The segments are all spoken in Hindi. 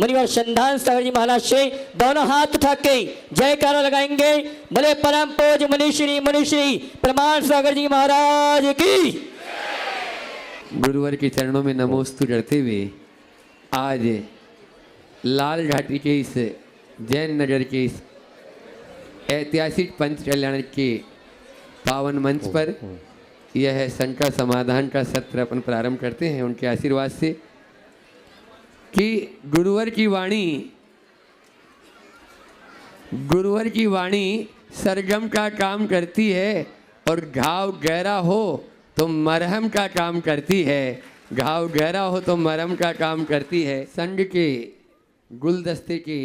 मुनिवर संधान सागर जी महाराज से दोनों हाथ उठा के जयकारा लगाएंगे। भले परम पूज मुनिश्री प्रमाण सागर जी महाराज की। गुरुवर के चरणों में नमोस्तु करते हुए आज लाल घाटी के इस जैन नगर के इस ऐतिहासिक पंच कल्याण के पावन मंच पर यह शंका समाधान का सत्र अपन प्रारंभ करते हैं उनके आशीर्वाद से कि गुरुवर की वाणी सरगम का काम करती है और घाव गहरा हो तो मरहम का काम करती है। घाव गहरा हो तो मरहम का काम करती है। संघ के गुलदस्ते के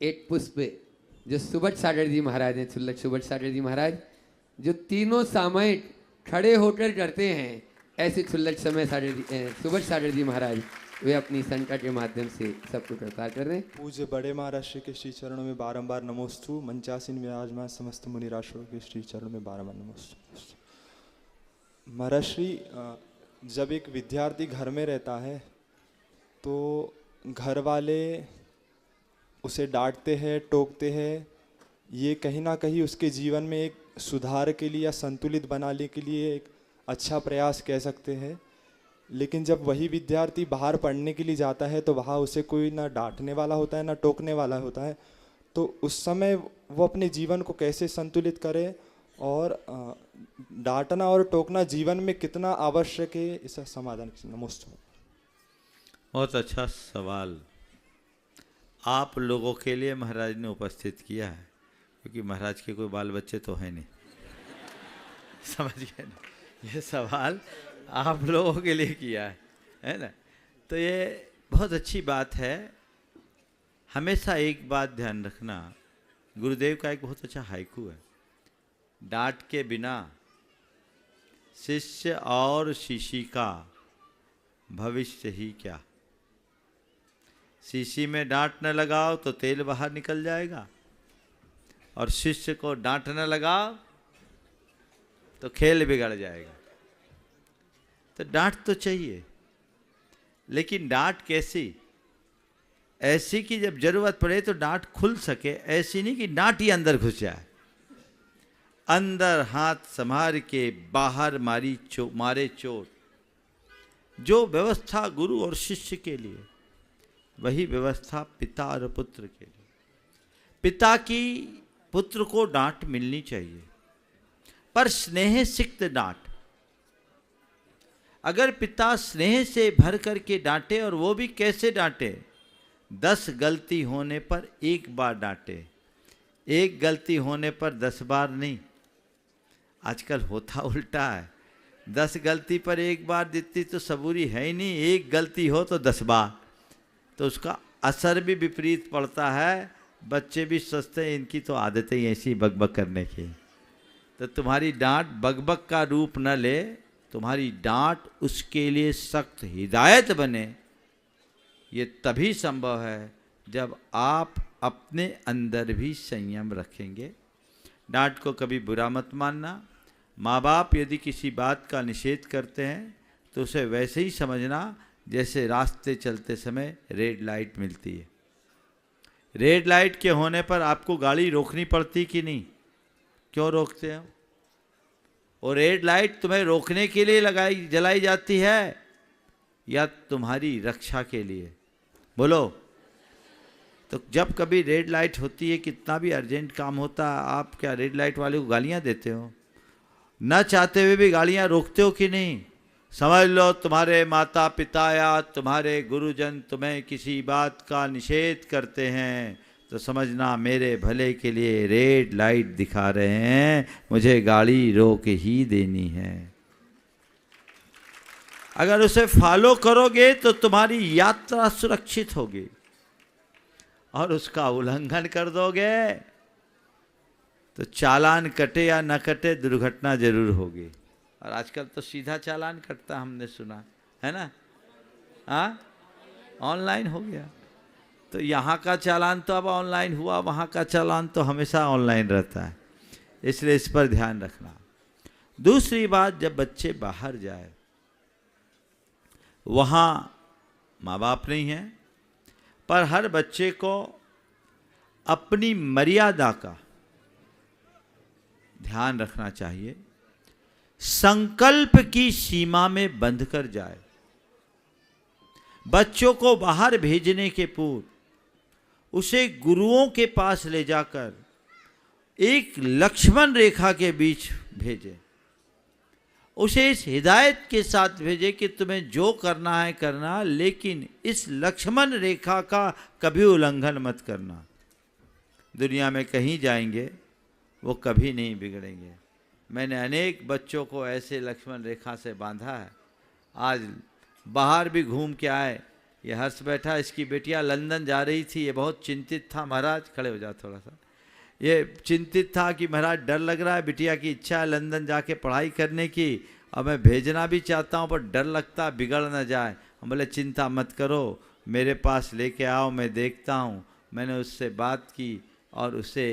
एक पुष्प जो सुबट सागर जी महाराज हैं, छुल्लक सुबट सागर जी महाराज, जो तीनों सामयिक खड़े होकर करते हैं, ऐसे छुल्लक समय सुबट सागर जी महाराज वे अपनी संख्या के माध्यम से सबको करतार कर रहे हैं। पूज्य बड़े महाराज श्री के श्री चरणों में बारंबार नमोस्तु। मंचासीन विराजमान समस्त मुनि राष्ट्रों के श्री चरणों में बारंबार नमोस्तु। महाराज श्री, जब एक विद्यार्थी घर में रहता है तो घर वाले उसे डांटते हैं, टोकते हैं। ये कहीं ना कहीं उसके जीवन में एक सुधार के लिए या संतुलित बनाने के लिए एक अच्छा प्रयास कह सकते हैं। लेकिन जब वही विद्यार्थी बाहर पढ़ने के लिए जाता है तो वहाँ उसे कोई ना डांटने वाला होता है ना टोकने वाला होता है, तो उस समय वो अपने जीवन को कैसे संतुलित करे और डांटना और टोकना जीवन में कितना आवश्यक है, इसका समाधान। नमस्ते। बहुत अच्छा सवाल आप लोगों के लिए महाराज ने उपस्थित किया है, क्योंकि महाराज के कोई बाल बच्चे तो हैं नहीं। समझ गए ना, ये सवाल आप लोगों के लिए किया है ना। तो ये बहुत अच्छी बात है। हमेशा एक बात ध्यान रखना, गुरुदेव का एक बहुत अच्छा हाइकू है, डांट के बिना शिष्य और शिशी का भविष्य ही क्या। शीशी में डांट न लगाओ तो तेल बाहर निकल जाएगा, और शिष्य को डांट न लगाओ तो खेल बिगड़ जाएगा। तो डांट तो चाहिए, लेकिन डांट कैसी? ऐसी कि जब जरूरत पड़े तो डांट खुल सके, ऐसी नहीं कि डांट ही अंदर घुस जाए। अंदर हाथ संभाल के बाहर मारे चोट। जो व्यवस्था गुरु और शिष्य के लिए, वही व्यवस्था पिता और पुत्र के लिए। पिता की पुत्र को डांट मिलनी चाहिए, पर स्नेह सिक्त डांट। अगर पिता स्नेह से भर करके डांटे, और वो भी कैसे डांटे? 10 गलती होने पर 1 बार डांटे, 1 गलती होने पर 10 बार नहीं। आजकल होता उल्टा है, 10 गलती पर 1 बार देती तो सबूरी है ही नहीं, 1 गलती हो तो 10 बार, तो उसका असर भी विपरीत पड़ता है। बच्चे भी सोचते हैं इनकी तो आदतें ही ऐसी बकबक करने की। तो तुम्हारी डांट बकबक का रूप न ले, तुम्हारी डांट उसके लिए सख्त हिदायत बने। ये तभी संभव है जब आप अपने अंदर भी संयम रखेंगे। डांट को कभी बुरा मत मानना। माँ बाप यदि किसी बात का निषेध करते हैं तो उसे वैसे ही समझना जैसे रास्ते चलते समय रेड लाइट मिलती है। रेड लाइट के होने पर आपको गाड़ी रोकनी पड़ती कि नहीं? क्यों रोकते हो? और रेड लाइट तुम्हें रोकने के लिए जलाई जाती है या तुम्हारी रक्षा के लिए? बोलो। तो जब कभी रेड लाइट होती है, कितना भी अर्जेंट काम होता है, आप क्या रेड लाइट वाले को गालियां देते हो? न चाहते हुए भी गालियां रोकते हो कि नहीं? समझ लो, तुम्हारे माता पिता या तुम्हारे गुरुजन तुम्हें किसी बात का निषेध करते हैं तो समझना मेरे भले के लिए रेड लाइट दिखा रहे हैं, मुझे गाड़ी रोक ही देनी है। अगर उसे फॉलो करोगे तो तुम्हारी यात्रा सुरक्षित होगी, और उसका उल्लंघन कर दोगे तो चालान कटे या न कटे दुर्घटना जरूर होगी। और आजकल तो सीधा चालान कटता, हमने सुना है ना। हाँ, ऑनलाइन हो गया। तो यहाँ का चालान तो अब ऑनलाइन हुआ, वहाँ का चालान तो हमेशा ऑनलाइन रहता है, इसलिए इस पर ध्यान रखना। दूसरी बात, जब बच्चे बाहर जाए, वहाँ माँ बाप नहीं हैं, पर हर बच्चे को अपनी मर्यादा का ध्यान रखना चाहिए, संकल्प की सीमा में बंध कर जाए। बच्चों को बाहर भेजने के पूर्व उसे गुरुओं के पास ले जाकर एक लक्ष्मण रेखा के बीच भेजे, उसे इस हिदायत के साथ भेजे कि तुम्हें जो करना है करना, लेकिन इस लक्ष्मण रेखा का कभी उल्लंघन मत करना। दुनिया में कहीं जाएंगे वो कभी नहीं बिगड़ेंगे। मैंने अनेक बच्चों को ऐसे लक्ष्मण रेखा से बांधा है। आज बाहर भी घूम के आए। ये हर्ष बैठा, इसकी बेटियां लंदन जा रही थी। ये बहुत चिंतित था। महाराज खड़े हो जाओ थोड़ा सा। ये चिंतित था कि महाराज डर लग रहा है, बिटिया की इच्छा है लंदन जाके पढ़ाई करने की, और मैं भेजना भी चाहता हूँ पर डर लगता है बिगड़ न जाए। हम बोले चिंता मत करो, मेरे पास लेके आओ, मैं देखता हूँ। मैंने उससे बात की और उसे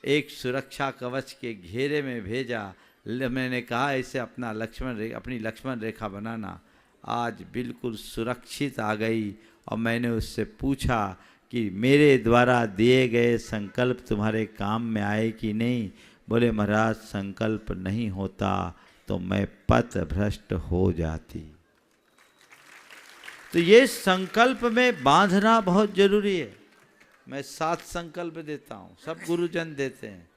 एक सुरक्षा कवच के घेरे में भेजा। मैंने कहा इसे अपनी लक्ष्मण रेखा बनाना। आज बिल्कुल सुरक्षित आ गई। और मैंने उससे पूछा कि मेरे द्वारा दिए गए संकल्प तुम्हारे काम में आए कि नहीं। बोले महाराज संकल्प नहीं होता तो मैं पथ भ्रष्ट हो जाती। तो ये संकल्प में बांधना बहुत जरूरी है। मैं 7 संकल्प देता हूँ, सब गुरुजन देते हैं।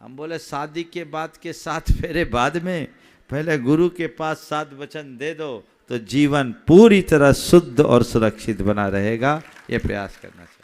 हम बोले शादी के बाद के 7 फेरे बाद में, पहले गुरु के पास 7 वचन दे दो तो जीवन पूरी तरह शुद्ध और सुरक्षित बना रहेगा। ये प्रयास करना चाहिए।